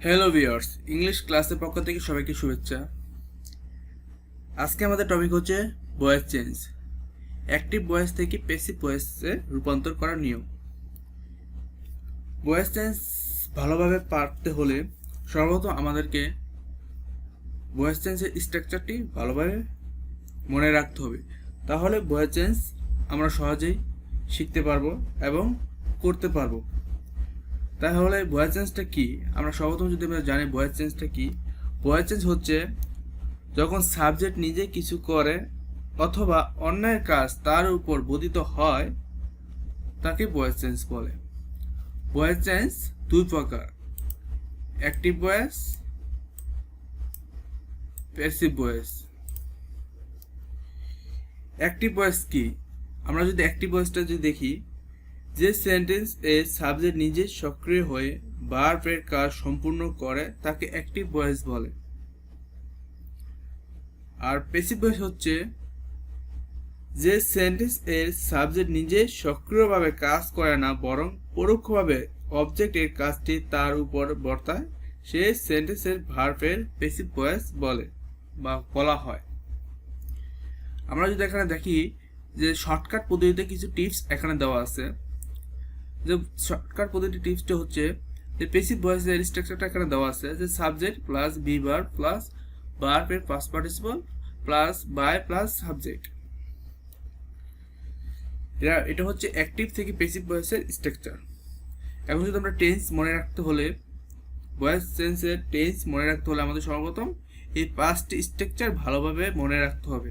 Hello viewers, English ক্লাসের পক্ষ থেকে সবাইকে শুভেচ্ছা। আজকে আমাদের টপিক হচ্ছে ভয়েস চেঞ্জ। অ্যাক্টিভ ভয়েস থেকে প্যাসিভ ভয়েসে রূপান্তর করার নিয়ম। ভয়েস চেঞ্জ ভালোভাবে পারতে হলে সর্বপ্রথম আমাদেরকে ভয়েস চেঞ্জের স্ট্রাকচারটি ভালোভাবে মনে রাখতে হবে। তাহলে ভয়েস চেঞ্জ আমরা সহজেই শিখতে পারবো এবং করতে পারবো। তাহলে ভয়েস চেঞ্জটা কি? আমরা সর্বপ্রথম যদি আমরা জানি ভয়েস চেঞ্জটা কি, ভয়েস চেঞ্জ হচ্ছে যখন সাবজেক্ট নিজে কিছু করে অথবা অন্যের কাজ তার উপর বোধিত হয় তাকে ভয়েস চেঞ্জ বলে। ভয়েস চেঞ্জ দুই প্রকার: active voice, passive voice. Active voice কি? আমরা যদি অ্যাক্টিভ ভয়েসটা যদি দেখি, যে সেন্টেন্স এর সাবজেক্ট নিজে সক্রিয় হয়ে ভার্বের কাজ সম্পূর্ণ করে তাকে অ্যাক্টিভ ভয়েস বলে। আর প্যাসিভ ভয়েস হচ্ছে যে সেন্টেন্স এর সাবজেক্ট নিজে সক্রিয়ভাবে কাজ করে না, বরং পরোক্ষভাবে অবজেক্ট এর কাজটি তার উপর বর্তায়, সে সেন্টেন্সের ভার্বের প্যাসিভ ভয়েস বলে বা বলা হয়। আমরা যদি এখানে দেখি যে শর্টকাট পদ্ধতিতে কিছু টিপস এখানে দেওয়া আছে। যে শর্টকাট পদ্ধতি টিপসটা হচ্ছে যে প্যাসিভ ভয়েসের স্ট্রাকচারটা এখানে দেওয়া আছে, যে subject plus be verb plus ভার্বের past participle plus by plus subject. এটা হচ্ছে অ্যাক্টিভ থেকে প্যাসিভ ভয়েসের স্ট্রাকচার। এখন যদি আমরা টেন্স মনে রাখতে হলে, ভয়েস চেঞ্জের টেন্স মনে রাখতে হলে আমাদের সর্বপ্রথম এই পাঁচটি স্ট্রাকচার ভালোভাবে মনে রাখতে হবে।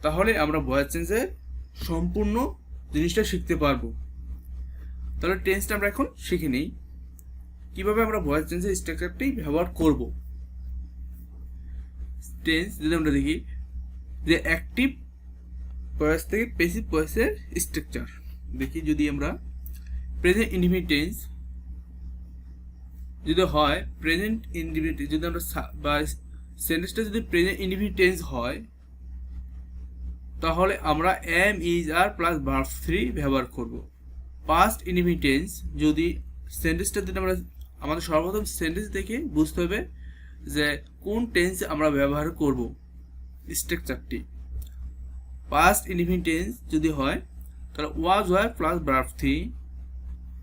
তাহলে আমরা ভয়েস চেঞ্জের সম্পূর্ণ জিনিসটা শিখতে পারবো। তাহলে টেন্সটা আমরা এখন শিখে নিই, কিভাবে আমরা ভয়েস চেঞ্জের স্ট্রাকচারটি ব্যবহার করব। টেন্স যদি আমরা দেখি, যে অ্যাক্টিভ ভয়েস থেকে প্যাসিভ ভয়েসের স্ট্রাকচার দেখি, যদি আমরা প্রেজেন্ট ইনডিফিনিট টেন্স যদি হয়, প্রেজেন্ট ইনডিফিনিট যদি আমরা বা সেন্টেন্সটা যদি প্রেজেন্ট ইনডিফিনিট টেন্স হয়, তাহলে আমরা am is are plus verb 3 ব্যবহার করব। পাস্ট ইনডিফিনিট টেন্স যদি সেন্টেন্সটা যদি আমরা, আমাদের সর্বপ্রথম সেন্টেন্স দেখে বুঝতে হবে যে কোন টেন্স আমরা ব্যবহার করব স্ট্রাকচারটি। পাস্ট ইনডিফিনিট টেন্স যদি হয় তাহলে ওয়াজ হয় plus verb 3।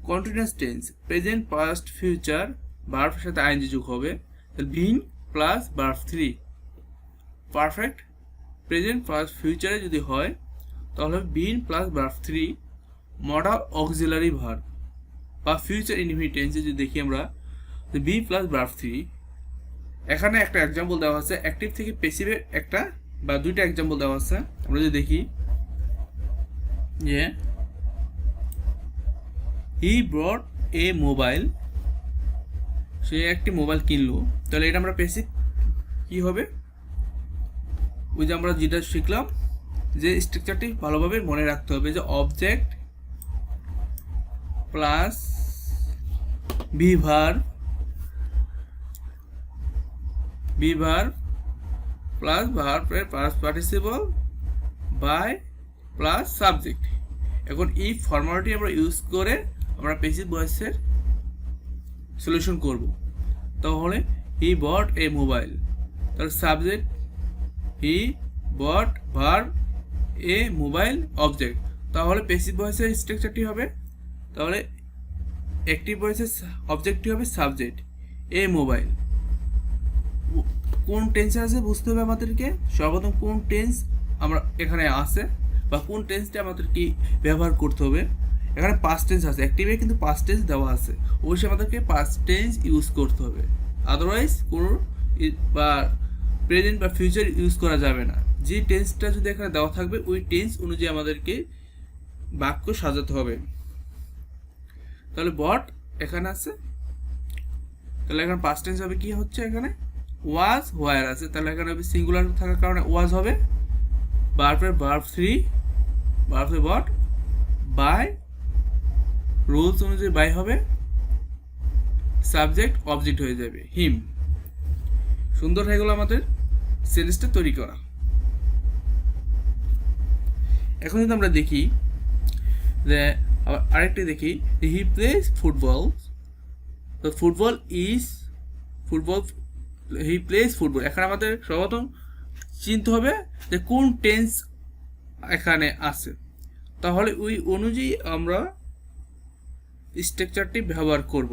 Continuous tense present past future ভার্বের সাথে আইএনজি যোগ হবে, তাহলে been plus verb 3। Perfect present past ফিউচারে যদি হয় তাহলে been plus verb 3। Modal auxiliary verb বা ফিউচার ইনডিফিনিট টেন্সে যদি দেখি আমরা, বি প্লাস ভার্ব 3। এখানে একটা এক্সাম্পল দেওয়া আছে, অ্যাক্টিভ থেকে প্যাসিভের একটা বা দুইটা এক্সাম্পল দেওয়া আছে। আমরা যদি দেখি যে হি ব্রট এ মোবাইল, সে একটি মোবাইল কিনলো, তাহলে এটা আমরা প্যাসিভ কি হবে, ওই যে আমরা যেটা শিখলাম যে স্ট্রাকচারটি ভালোভাবে মনে রাখতে হবে, যে object plus be verb plus ভার্বের past participle by plus subject. এখন এই ফর্মুলাটি আমরা ইউজ করে আমরা প্যাসিভ ভয়েসের সলিউশন করব। তাহলে হি বট এ মোবাইল, তাহলে subject he bought, verb a mobile, object. তাহলে প্যাসিভ ভয়েসের স্ট্রাকচারটি হবে, তাহলে অ্যাক্টিভ ভয়েসের অবজেক্টটি হবে সাবজেক্ট এ মোবাইল। কোন টেন্সে আছে বুঝতে হবে আমাদেরকে, সর্বপ্রথম কোন টেন্স আমরা এখানে আছে বা কোন টেন্সটা আমাদেরকে ব্যবহার করতে হবে। এখানে পাস্ট টেন্স আছে, অ্যাক্টিভে কিন্তু পাস্ট টেন্স দেওয়া আছে, অবশ্যই আমাদেরকে পাস্ট টেন্স ইউজ করতে হবে, আদারওয়াইজ কোনো বা প্রেজেন্ট বা ফিউচার ইউজ করা যাবে না। যে টেন্সটা যদি এখানে দেওয়া থাকবে ওই টেন্স অনুযায়ী আমাদেরকে বাক্য সাজাতে হবে। তাহলে বট এখানে আছে, তাহলে এখানে পাস্ট টেন্স হবে কি হচ্ছে, এখানে ওয়াজ হোয়ার আছে, তাহলে এখানে হবে সিঙ্গুলার থাকার কারণে ওয়াজ হবে, ভার্বের ভার্ব 3, ভার্বের বট, বাই রুলস অনুযায়ী বাই হবে, সাবজেক্ট অবজেক্ট হয়ে যাবে হিম। সুন্দর হয়ে গেল আমাদের সেন্টেন্সটা তৈরি করা। এখন যদি আমরা দেখি যে আরেকটি দেখি, হি প্লেস ফুটবল তো ফুটবল হি প্লেস ফুটবল, এখানে আমাদের সর্বপ্রথম চিনতে হবে যে কোন টেন্স এখানে আছে, তাহলে ওই অনুযায়ী আমরা স্ট্রাকচারটি ব্যবহার করব।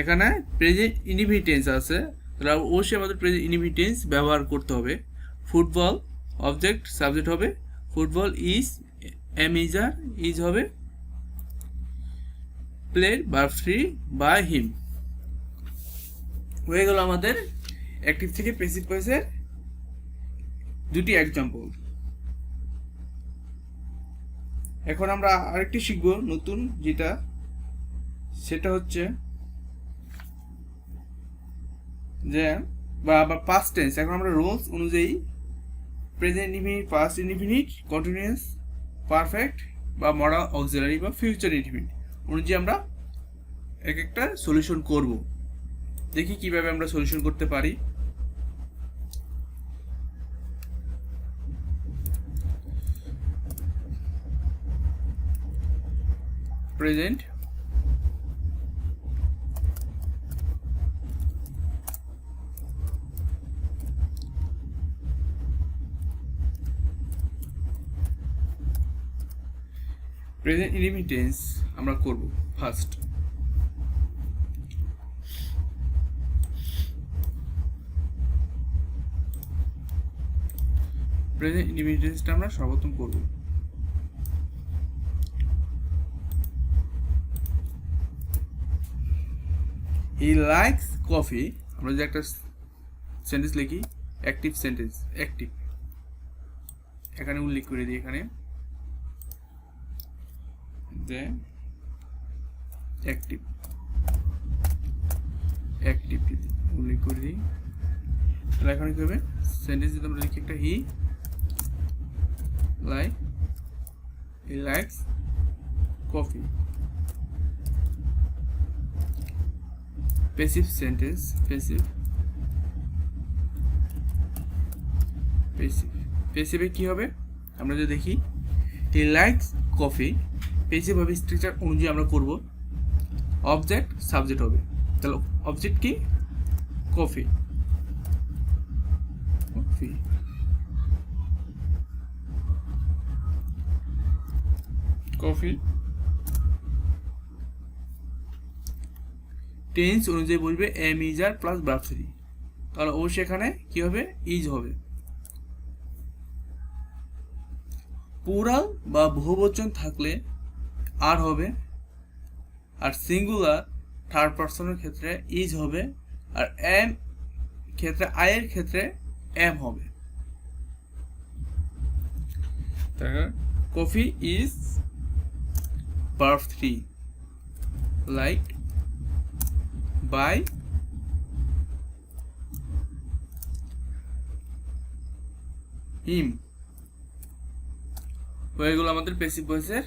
এখানে প্রেজেন্ট ইনডিফিনিট টেন্স আছে, তাহলে অবশ্যই আমাদের প্রেজেন্ট ইনডিফিনিট টেন্স ব্যবহার করতে হবে। ফুটবল অবজেক্ট সাবজেক্ট হবে, football is, am is are, is হবে প্লেড ভার্ব 3 বাই হিম। হয়ে গেল আমাদের অ্যাক্টিভ থেকে প্যাসিভ ভয়েসের দুটি এক্সাম্পল। এখন আমরা আরেকটি শিখব নতুন, সেটা হচ্ছে যে পাস্ট টেন্স। এখন আমরা রুলস অনুযায়ী present indefinite, past indefinite, continuous, perfect বা মডাল অক্সিলারি বা ফিউচার ইনডিফিনিট অনুযায়ী আমরা এক একটা সলিউশন করব। দেখি কিভাবে আমরা সলিউশন করতে পারি। প্রেজেন্ট প্রেজেন্ট ইনডিফিনিট টেন্স আমরা করব ফার্স্ট। প্রেজেন্ট ইনডিফিনিট টেন্সটা আমরা সর্বপ্রথম করব। হি লাইকস কফি, আমরা যে একটা সেন্টেন্স লিখি, অ্যাক্টিভ সেন্টেন্স, অ্যাক্টিভ, এখানে উল্লেখ করে দিই, এখানে যে অ্যাক্টিভ উল্লেখ করে দিই। তাহলে এখানে কি হবে, সেন্টেন্স যদি আমরা লিখি একটা he likes coffee, passive sentence, প্যাসিভে কি হবে আমরা যদি দেখি, হি লাইকস কফি, প্যাসিভ হবে স্ট্রাকচার অনুযায়ী আমরা করব, অবজেক্ট সাবজেক্ট হবে। তাহলে অবজেক্ট কি, কফি, টেন্স অনুযায়ী বলবে am is are plus verb 3, তাহলে অবশ্যই এখানে কি হবে, ইজ হবে। প্লুরাল বা বহুবচন থাকলে আর হবে, আর সিঙ্গুলার থার্ড পারসনের ক্ষেত্রে ইজ হবে, আর এম ক্ষেত্রে, আই এর ক্ষেত্রে এম হবে। Coffee is verb 3, like by him. হয়ে গেল আমাদের প্যাসিভ ভয়েসের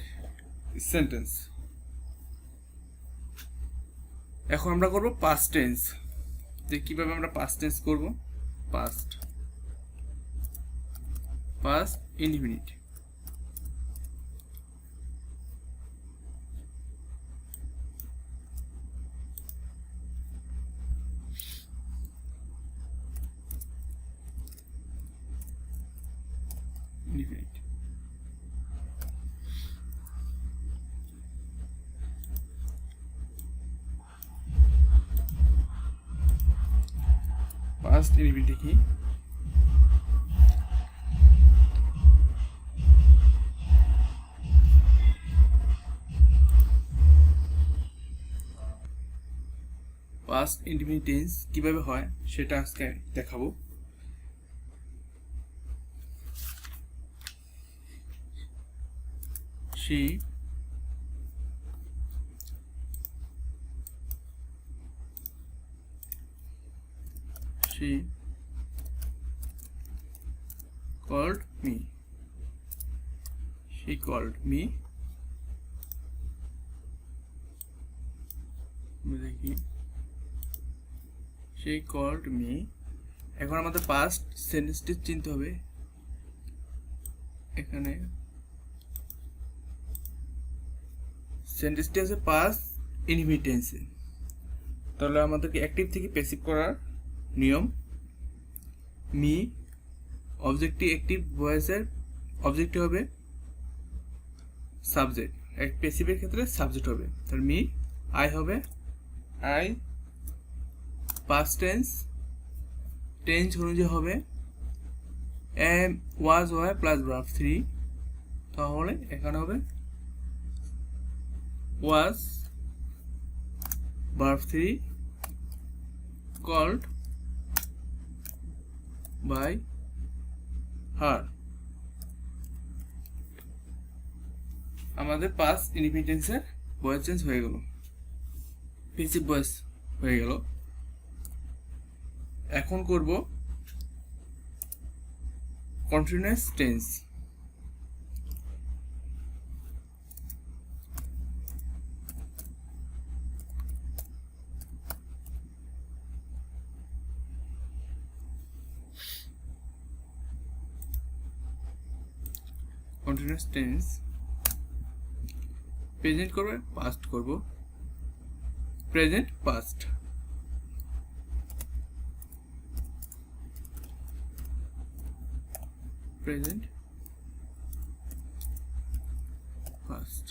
সেন্টেন্স। এখন আমরা করব পাস্ট টেন্স, যে কিভাবে আমরা পাস্ট টেন্স করব। পাস্ট ইনডিফিনিট, পাস্ট ইনডিফিনিট কি, পাস্ট ইনডিফিনিট টেন্স কিভাবে হয় সেটা আজকে দেখাবো। she called me, she called me, দেখি she called me। এখন আমাদের পাস্ট সেন্টেন্সটি চিনতে হবে। এখানে সেন্টেন্সটি আছে পাস্ট ইনডিফিনিট টেন্সে, তাহলে আমাদেরকে অ্যাক্টিভ থেকে প্যাসিভ করার নিয়ম, মি অবজেক্টটি অ্যাক্টিভ ভয়েসের অবজেক্টটি হবে সাবজেক্ট, প্যাসিভের ক্ষেত্রে সাবজেক্ট হবে। তাহলে মি, আই হবে আই, পাস্ট টেন্স টেন্স অনুযায়ী হবে am was were plus verb 3, তাহলে এখানে হবে was verb 3 called by her. আমাদের পাস্ট ইনডিফিনিটেন্সের ভয়েস চেঞ্জ হয়ে গেল, প্যাসিভ ভয়েস হয়ে গেল। এখন করব continuous tense. Continuous tense present করবে, পাস্ট করব, present past. Present past.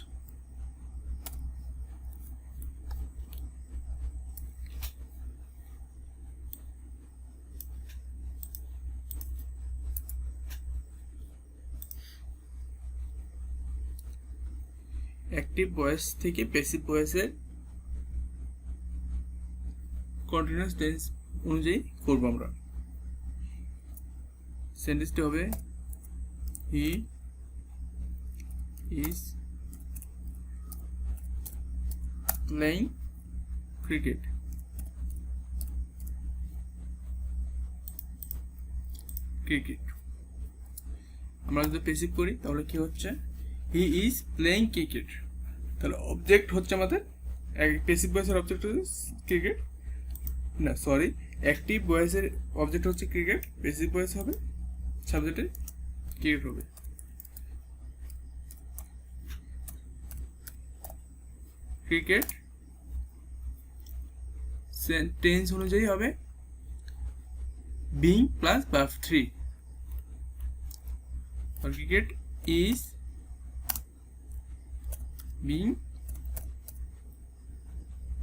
Active voice থেকে প্যাসিভ ভয়েসের কন্টিনিউয়াস টেন্স অনুযায়ী করব আমরা। সেন্টেন্সটি হবে he is playing cricket. Cricket আমরা যদি প্যাসিভ করি তাহলে কি হচ্ছে, হি ইজ প্লেইং ক্রিকেট। তাহলে অবজেক্ট হচ্ছে আমাদের প্যাসিভ ভয়েসের অবজেক্ট হচ্ছে ক্রিকেট, না সরি, অ্যাক্টিভ ভয়েসের অবজেক্ট হচ্ছে ক্রিকেট, প্যাসিভ ভয়েস হবে সাবজেক্টে ক্রিকেট হবে। ক্রিকেট টেন্স অনুযায়ী হবে being plus verb 3। Cricket is being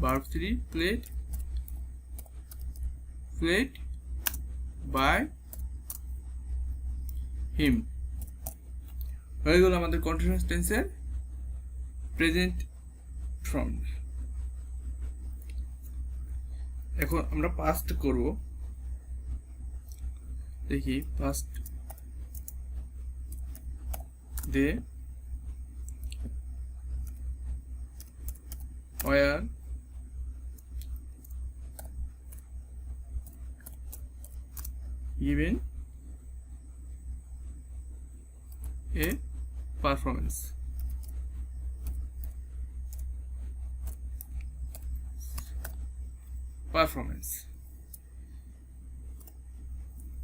verb 3 played by him। হয়ে গেল আমাদের কন্টিনিউয়াস টেন্সের প্রেজেন্ট ফর্ম। এখন আমরা পাস্ট করব, দেখি past they were given a performance।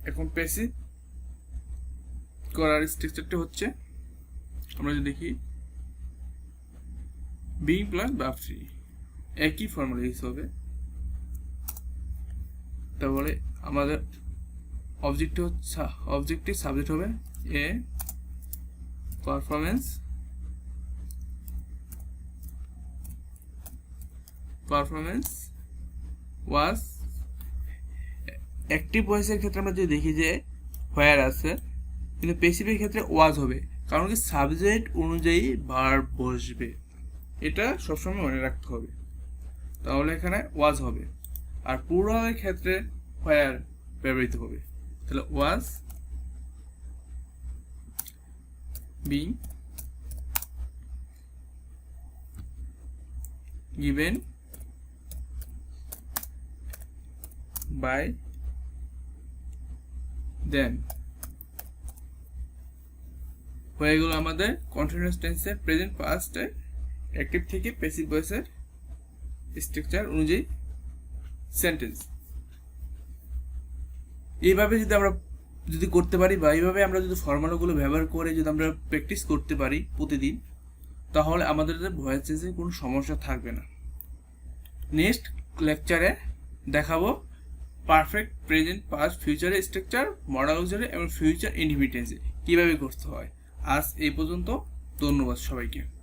এখন প্যাসিভ করার স্ট্রাকচারটা হচ্ছে, আমরা যদি দেখি বিং প্লাস ভার্ব 3 একই ফর্মুলা ইউজ হবে। তাহলে আমাদের অবজেক্টিভ সাবজেক্ট হবে এ পারফরমেন্স ওয়াজ। অ্যাক্টিভ ভয়েসের ক্ষেত্রে আমরা যদি দেখি যে হোয়ার আছে, কিন্তু প্যাসিভের ক্ষেত্রে ওয়াজ হবে, কারণ কি সাবজেক্ট অনুযায়ী ভার্ব বসবে, এটা সবসময় মনে রাখতে হবে। তাহলে এখানে ওয়াজ হবে, আর প্লুরালের ক্ষেত্রে হোয়ার ব্যবহৃত হবে। তাহলে was being given by them. হয়ে গেল আমাদের কন্টিনিউয়াস টেন্সের প্রেজেন্ট পাস্টে অ্যাক্টিভ থেকে প্যাসিভ ভয়েসের স্ট্রাকচার অনুযায়ী সেন্টেন্স। এইভাবে যদি করতে পারি, বা এইভাবে আমরা যদি ফর্মুলাগুলো ব্যবহার করে যদি আমরা প্র্যাকটিস করতে পারি প্রতিদিন, তাহলে আমাদের ভয়েস চেঞ্জের কোনো সমস্যা থাকবে না। নেক্সট লেকচারে দেখাবো পারফেক্ট প্রেজেন্ট পাস্ট ফিউচারের স্ট্রাকচার, মডাল অক্সিলারি এবং ফিউচার ইনডিফিনিটেন্সে কীভাবে করতে হয়। আজ এই পর্যন্ত, ধন্যবাদ সবাইকে।